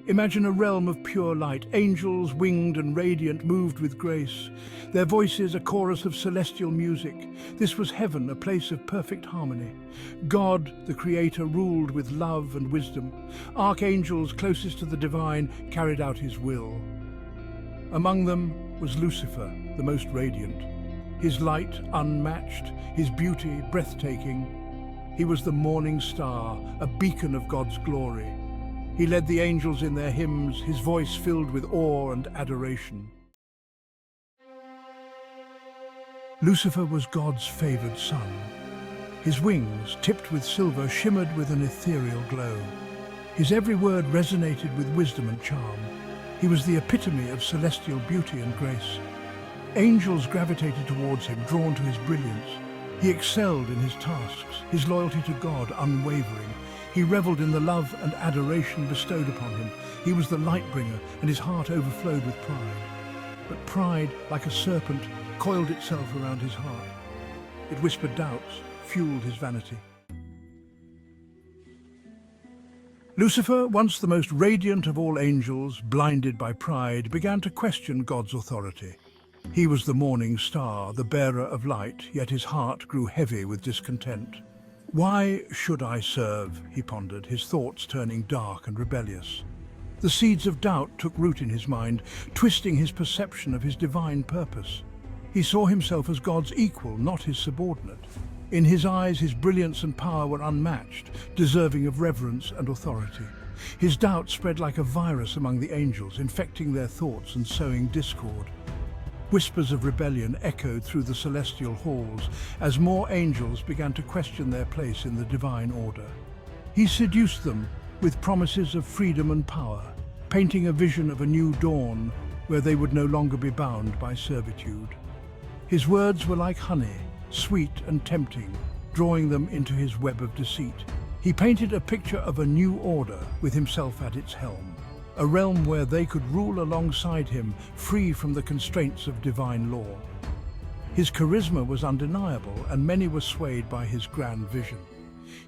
Imagine a realm of pure light, angels, winged and radiant, moved with grace. Their voices a chorus of celestial music. This was heaven, a place of perfect harmony. God, the Creator, ruled with love and wisdom. Archangels, closest to the divine, carried out his will. Among them was Lucifer, the most radiant. His light unmatched, his beauty breathtaking. He was the morning star, a beacon of God's glory. He led the angels in their hymns, his voice filled with awe and adoration. Lucifer was God's favored son. His wings, tipped with silver, shimmered with an ethereal glow. His every word resonated with wisdom and charm. He was the epitome of celestial beauty and grace. Angels gravitated towards him, drawn to his brilliance. He excelled in his tasks, his loyalty to God unwavering. He reveled in the love and adoration bestowed upon him. He was the light bringer, and his heart overflowed with pride. But pride, like a serpent, coiled itself around his heart. It whispered doubts, fueled his vanity. Lucifer, once the most radiant of all angels, blinded by pride, began to question God's authority. He was the morning star, the bearer of light, yet his heart grew heavy with discontent. Why should I serve, he pondered, his thoughts turning dark and rebellious. The seeds of doubt took root in his mind, twisting his perception of his divine purpose. He saw himself as God's equal, not his subordinate. In his eyes, his brilliance and power were unmatched, deserving of reverence and authority. His doubt spread like a virus among the angels, infecting their thoughts and sowing discord. Whispers of rebellion echoed through the celestial halls as more angels began to question their place in the divine order. He seduced them with promises of freedom and power, painting a vision of a new dawn where they would no longer be bound by servitude. His words were like honey, sweet and tempting, drawing them into his web of deceit. He painted a picture of a new order with himself at its helm, a realm where they could rule alongside him, free from the constraints of divine law. His charisma was undeniable, and many were swayed by his grand vision.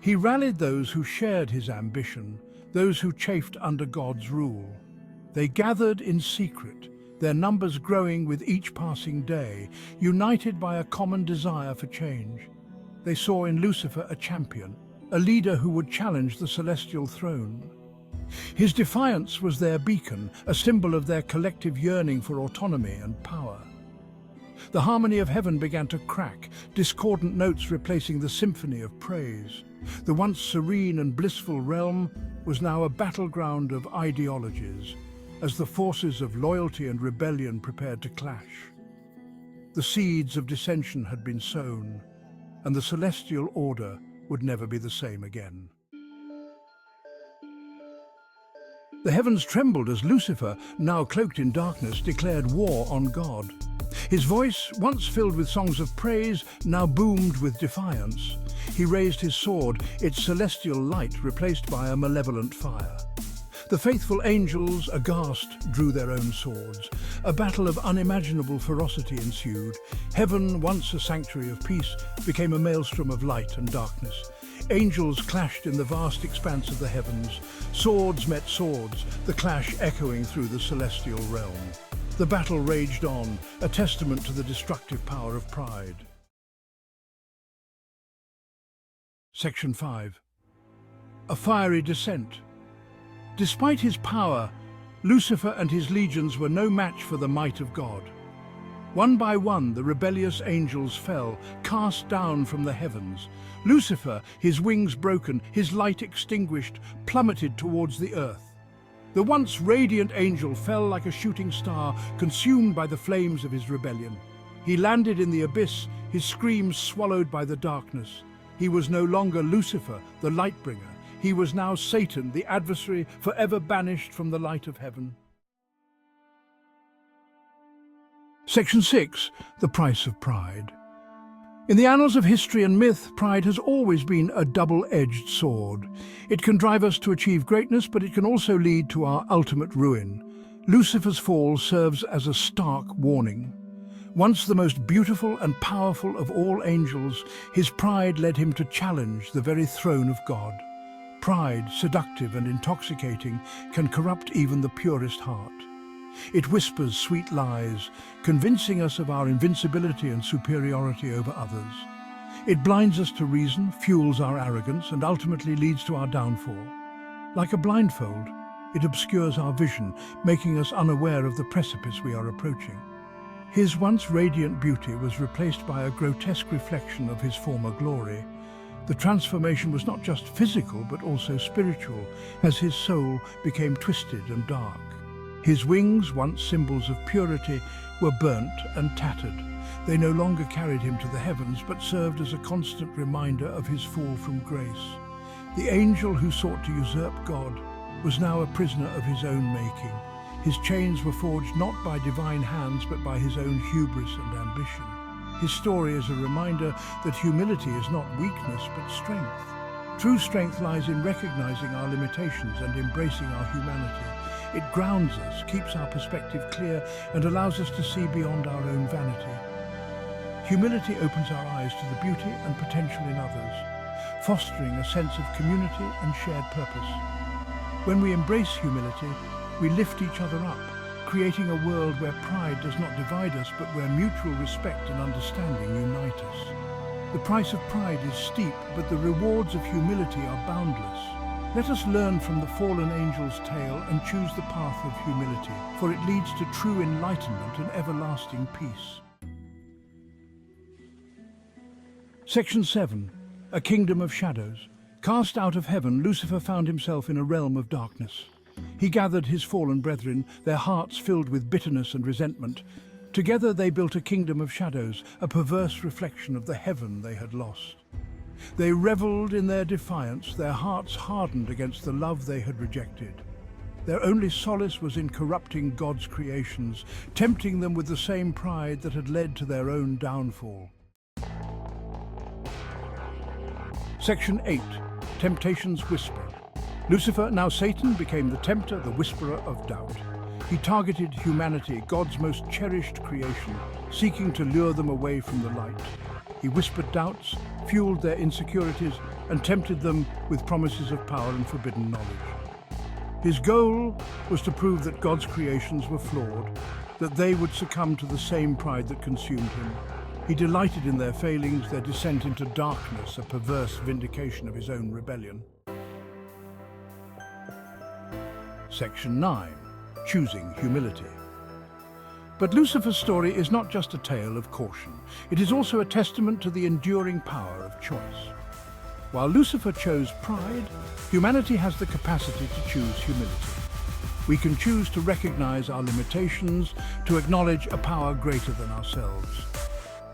He rallied those who shared his ambition, those who chafed under God's rule. They gathered in secret, their numbers growing with each passing day, united by a common desire for change. They saw in Lucifer a champion, a leader who would challenge the celestial throne. His defiance was their beacon, a symbol of their collective yearning for autonomy and power. The harmony of heaven began to crack, discordant notes replacing the symphony of praise. The once serene and blissful realm was now a battleground of ideologies, as the forces of loyalty and rebellion prepared to clash. The seeds of dissension had been sown, and the celestial order would never be the same again. The heavens trembled as Lucifer, now cloaked in darkness, declared war on God. His voice, once filled with songs of praise, now boomed with defiance. He raised his sword, its celestial light replaced by a malevolent fire. The faithful angels, aghast, drew their own swords. A battle of unimaginable ferocity ensued. Heaven, once a sanctuary of peace, became a maelstrom of light and darkness. Angels clashed in the vast expanse of the heavens. Swords met swords, the clash echoing through the celestial realm. The battle raged on, a testament to the destructive power of pride. Section 5. A fiery descent. Despite his power, Lucifer and his legions were no match for the might of God. One by one, the rebellious angels fell, cast down from the heavens. Lucifer, his wings broken, his light extinguished, plummeted towards the earth. The once radiant angel fell like a shooting star, consumed by the flames of his rebellion. He landed in the abyss, his screams swallowed by the darkness. He was no longer Lucifer, the light-bringer. He was now Satan, the adversary, forever banished from the light of heaven. Section 6. The Price of Pride. In the annals of history and myth, pride has always been a double-edged sword. It can drive us to achieve greatness, but it can also lead to our ultimate ruin. Lucifer's fall serves as a stark warning. Once the most beautiful and powerful of all angels, his pride led him to challenge the very throne of God. Pride, seductive and intoxicating, can corrupt even the purest heart. It whispers sweet lies, convincing us of our invincibility and superiority over others. It blinds us to reason, fuels our arrogance, and ultimately leads to our downfall. Like a blindfold, it obscures our vision, making us unaware of the precipice we are approaching. His once radiant beauty was replaced by a grotesque reflection of his former glory. The transformation was not just physical but also spiritual, as his soul became twisted and dark. His wings, once symbols of purity, were burnt and tattered. They no longer carried him to the heavens but served as a constant reminder of his fall from grace. The angel who sought to usurp God was now a prisoner of his own making. His chains were forged not by divine hands but by his own hubris and ambition. His story is a reminder that humility is not weakness but strength. True strength lies in recognizing our limitations and embracing our humanity. It grounds us, keeps our perspective clear, and allows us to see beyond our own vanity. Humility opens our eyes to the beauty and potential in others, fostering a sense of community and shared purpose. When we embrace humility, we lift each other up, creating a world where pride does not divide us, but where mutual respect and understanding unite us. The price of pride is steep, but the rewards of humility are boundless. Let us learn from the fallen angel's tale and choose the path of humility, for it leads to true enlightenment and everlasting peace. Section 7. A Kingdom of Shadows. Cast out of heaven, Lucifer found himself in a realm of darkness. He gathered his fallen brethren, their hearts filled with bitterness and resentment. Together they built a kingdom of shadows, a perverse reflection of the heaven they had lost. They reveled in their defiance, their hearts hardened against the love they had rejected. Their only solace was in corrupting God's creations, tempting them with the same pride that had led to their own downfall. Section 8. Temptation's Whisper. Lucifer, now Satan, became the tempter, the whisperer of doubt. He targeted humanity, God's most cherished creation, seeking to lure them away from the light. He whispered doubts, fueled their insecurities, and tempted them with promises of power and forbidden knowledge. His goal was to prove that God's creations were flawed, that they would succumb to the same pride that consumed him. He delighted in their failings, their descent into darkness, a perverse vindication of his own rebellion. Section 9. Choosing Humility. But Lucifer's story is not just a tale of caution. It is also a testament to the enduring power of choice. While Lucifer chose pride, humanity has the capacity to choose humility. We can choose to recognize our limitations, to acknowledge a power greater than ourselves.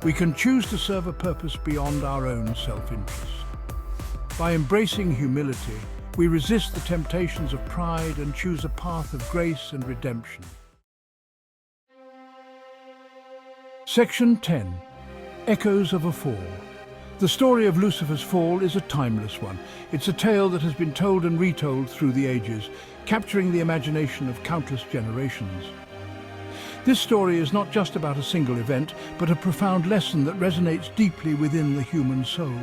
We can choose to serve a purpose beyond our own self-interest. By embracing humility, we resist the temptations of pride and choose a path of grace and redemption. Section 10. Echoes of a Fall. The story of Lucifer's fall is a timeless one. It's a tale that has been told and retold through the ages, capturing the imagination of countless generations. This story is not just about a single event, but a profound lesson that resonates deeply within the human soul.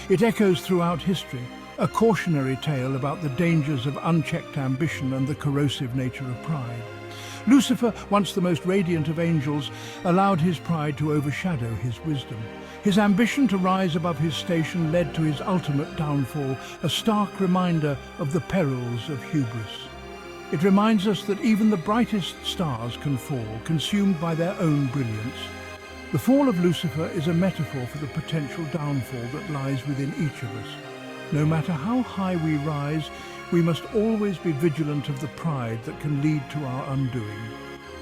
It echoes throughout history, a cautionary tale about the dangers of unchecked ambition and the corrosive nature of pride. Lucifer, once the most radiant of angels, allowed his pride to overshadow his wisdom. His ambition to rise above his station led to his ultimate downfall, a stark reminder of the perils of hubris. It reminds us that even the brightest stars can fall, consumed by their own brilliance. The fall of Lucifer is a metaphor for the potential downfall that lies within each of us. No matter how high we rise, we must always be vigilant of the pride that can lead to our undoing.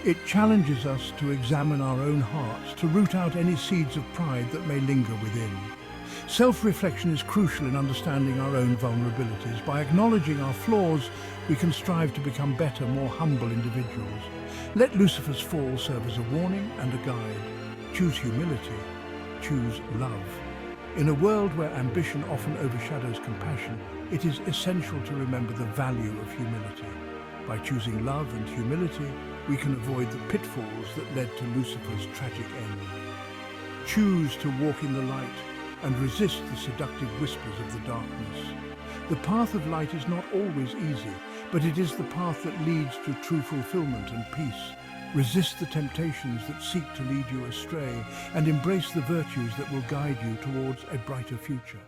It challenges us to examine our own hearts, to root out any seeds of pride that may linger within. Self-reflection is crucial in understanding our own vulnerabilities. By acknowledging our flaws, we can strive to become better, more humble individuals. Let Lucifer's fall serve as a warning and a guide. Choose humility. Choose love. In a world where ambition often overshadows compassion, it is essential to remember the value of humility. By choosing love and humility, we can avoid the pitfalls that led to Lucifer's tragic end. Choose to walk in the light and resist the seductive whispers of the darkness. The path of light is not always easy, but it is the path that leads to true fulfillment and peace. Resist the temptations that seek to lead you astray, and embrace the virtues that will guide you towards a brighter future.